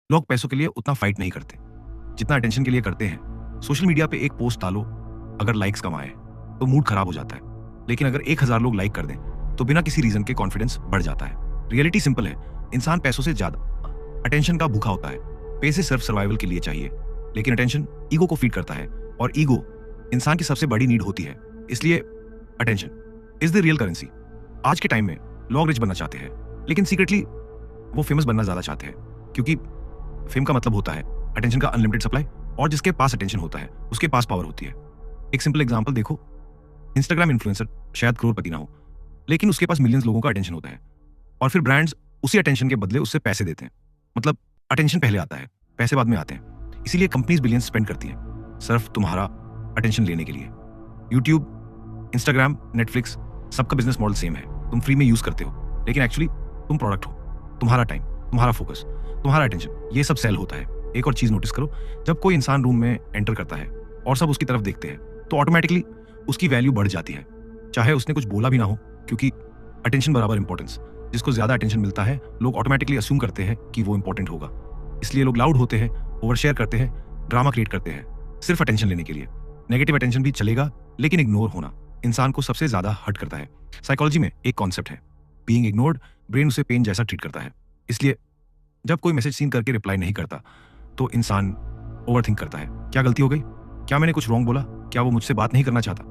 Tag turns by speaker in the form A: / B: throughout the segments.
A: लोग पैसों के लिए उतना फाइट नहीं करते जितना अटेंशन के लिए करते हैं। सोशल मीडिया पे एक पोस्ट डालो, अगर लाइक्स कमाए तो मूड खराब हो जाता है, लेकिन अगर 1000 लोग लाइक कर दें तो बिना किसी रीजन के कॉन्फिडेंस बढ़ जाता है। रियलिटी सिंपल है, इंसान पैसों से ज्यादा अटेंशन का भूखा होता है। पैसे सिर्फ सर्वाइवल के लिए चाहिए, लेकिन अटेंशन ईगो को फीड करता है, और ईगो इंसान की सबसे बड़ी नीड होती है। इसलिए attention is the real currency. आज के टाइम में लोग रिच बनना चाहते हैं, लेकिन सीक्रेटली वो फेमस बनना ज्यादा चाहते हैं, क्योंकि फेम का मतलब होता है अटेंशन का अनलिमिटेड सप्लाई, और जिसके पास अटेंशन होता है उसके पास पावर होती है। एक सिंपल एग्जांपल देखो, इंस्टाग्राम इन्फ्लुएंसर शायद करोड़पति ना हो, लेकिन उसके पास मिलियंस लोगों का अटेंशन होता है, और फिर ब्रांड्स उसी अटेंशन के बदले उससे पैसे देते हैं। मतलब अटेंशन पहले आता है, पैसे बाद में आते हैं। इसीलिए कंपनीज बिलियंस स्पेंड करती हैं सिर्फ तुम्हारा अटेंशन लेने के लिए। यूट्यूब, इंस्टाग्राम, नेटफ्लिक्स, सबका बिजनेस मॉडल सेम है। तुम फ्री में यूज करते हो, लेकिन एक्चुअली तुम प्रोडक्ट हो। तुम्हारा टाइम, तुम्हारा फोकस, तुम्हारा अटेंशन, ये सब सेल होता है। एक और चीज नोटिस करो, जब कोई इंसान रूम में एंटर करता है और सब उसकी तरफ देखते हैं तो ऑटोमेटिकली उसकी वैल्यू बढ़ जाती है, चाहे उसने कुछ बोला भी ना हो, क्योंकि अटेंशन बराबर इंपॉर्टेंस। जिसको ज्यादा अटेंशन मिलता है लोग ऑटोमेटिकली अस्यूम करते हैं कि वो इंपॉर्टेंट होगा, इसलिए लोग लाउड होते हैं, ओवर शेयर करते हैं, ड्रामा क्रिएट करते हैं सिर्फ अटेंशन लेने के लिए। नेगेटिव अटेंशन भी चलेगा, लेकिन इग्नोर होना इंसान को सबसे ज्यादा हर्ट करता है। साइकोलॉजी में एक कॉन्सेप्ट है, बीइंग इग्नोर्ड। ब्रेन उसे पेन जैसा ट्रीट करता है, इसलिए जब कोई मैसेज सीन करके रिप्लाई नहीं करता तो इंसान ओवरथिंक करता है। क्या गलती हो गई? क्या मैंने कुछ रॉन्ग बोला? क्या वो मुझसे बात नहीं करना चाहता?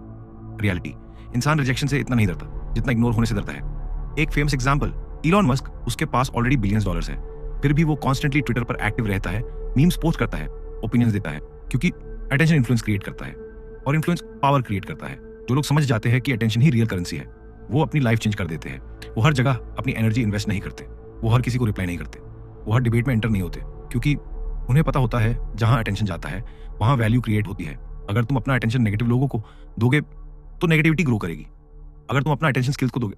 A: रियलिटी, इंसान रिजेक्शन से इतना नहीं डरता जितना इग्नोर होने से डरता है। एक फेमस एग्जांपल, इलॉन मस्क, उसके पास ऑलरेडी बिलियंस डॉलर्स है, फिर भी वो कॉन्स्टेंटली ट्विटर पर एक्टिव रहता है, मीम्स पोस्ट करता है, ओपिनियंस देता है, क्योंकि अटेंशन इन्फ्लुएंस क्रिएट करता है, और इन्फ्लुएंस पावर क्रिएट करता है। जो लोग समझ जाते हैं कि अटेंशन ही रियल करेंसी है, वो अपनी लाइफ चेंज कर देते हैं। वो हर जगह अपनी एनर्जी इन्वेस्ट नहीं करते, वो हर किसी को रिप्लाई नहीं करते, वो हर डिबेट में एंटर नहीं होते, क्योंकि उन्हें पता होता है जहां अटेंशन जाता है वहां वैल्यू क्रिएट होती है। अगर तुम अपना अटेंशन नेगेटिव लोगों को दोगे तो नेगेटिविटी ग्रो करेगी। अगर तुम अपना अटेंशन स्किल्स को दोगे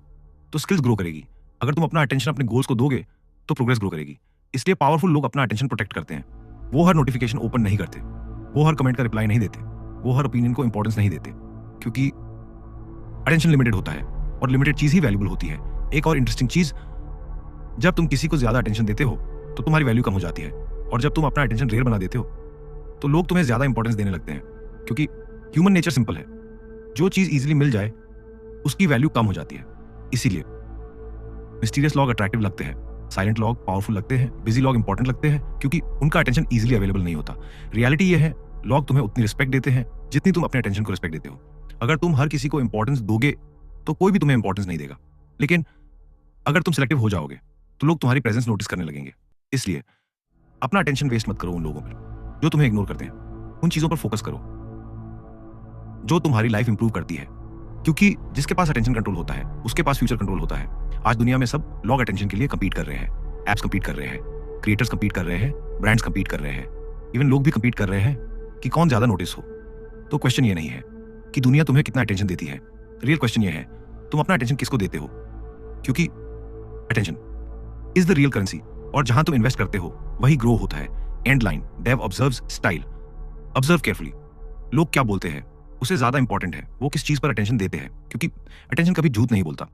A: तो स्किल्स ग्रो करेगी। अगर तुम अपना अटेंशन अपने गोल्स को दोगे तो प्रोग्रेस ग्रो करेगी। इसलिए पावरफुल लोग अपना अटेंशन प्रोटेक्ट करते हैं। वो हर नोटिफिकेशन ओपन नहीं करते, वो हर कमेंट का रिप्लाई नहीं देते, वो हर ओपिनियन को इंपॉर्टेंस नहीं देते, क्योंकि अटेंशन लिमिटेड होता है और लिमिटेड चीज ही वैल्यूबल होती है। एक और इंटरेस्टिंग चीज, जब तुम किसी को ज्यादा अटेंशन देते हो तो तुम्हारी वैल्यू कम हो जाती है, और जब तुम अपना अटेंशन रेयर बना देते हो तो लोग तुम्हें ज्यादा इंपॉर्टेंस देने लगते हैं, क्योंकि ह्यूमन नेचर सिंपल है, जो चीज इजीली मिल जाए उसकी वैल्यू कम हो जाती है। इसीलिए मिस्टीरियस लोग अट्रैक्टिव लगते हैं, साइलेंट लोग पावरफुल लगते हैं, बिजी लोग इंपॉर्टेंट लगते हैं, क्योंकि उनका अटेंशन इजीली अवेलेबल नहीं होता। रियलिटी ये है, लोग तुम्हें उतनी रिस्पेक्ट देते हैं जितनी तुम अपने अटेंशन को रिस्पेक्ट देते हो। अगर तुम हर किसी को इंपॉर्टेंस दोगे तो कोई भी तुम्हें इंपॉर्टेंस नहीं देगा, लेकिन अगर तुम सिलेक्टिव हो जाओगे तो लोग तुम्हारी प्रेजेंस नोटिस करने लगेंगे। इसलिए अपना अटेंशन वेस्ट मत करो उन लोगों पर जो तुम्हें इग्नोर करते हैं। उन चीजों पर फोकस करो जो तुम्हारी लाइफ इंप्रूव करती है, क्योंकि जिसके पास अटेंशन कंट्रोल होता है उसके पास फ्यूचर कंट्रोल होता है। आज दुनिया में सब लोग अटेंशन के लिए कंपीट कर रहे हैं, एप्स कंपीट कर रहे हैं, क्रिएटर्स कंपीट कर रहे हैं, ब्रांड्स कंपीट कर रहे हैं, इवन लोग भी कंपीट कर रहे हैं कि कौन ज्यादा नोटिस हो। तो क्वेश्चन ये नहीं है कि दुनिया तुम्हें कितना अटेंशन देती है, रियल क्वेश्चन ये है तुम अपना अटेंशन किसको देते हो, क्योंकि attention is the real currency, और जहां तुम इन्वेस्ट करते हो वही ग्रो होता है। And line, Dave observes style. Observe carefully, लोग क्या बोलते हैं उससे ज्यादा इंपॉर्टेंट है वो किस चीज पर अटेंशन देते हैं, क्योंकि अटेंशन कभी झूठ नहीं बोलता।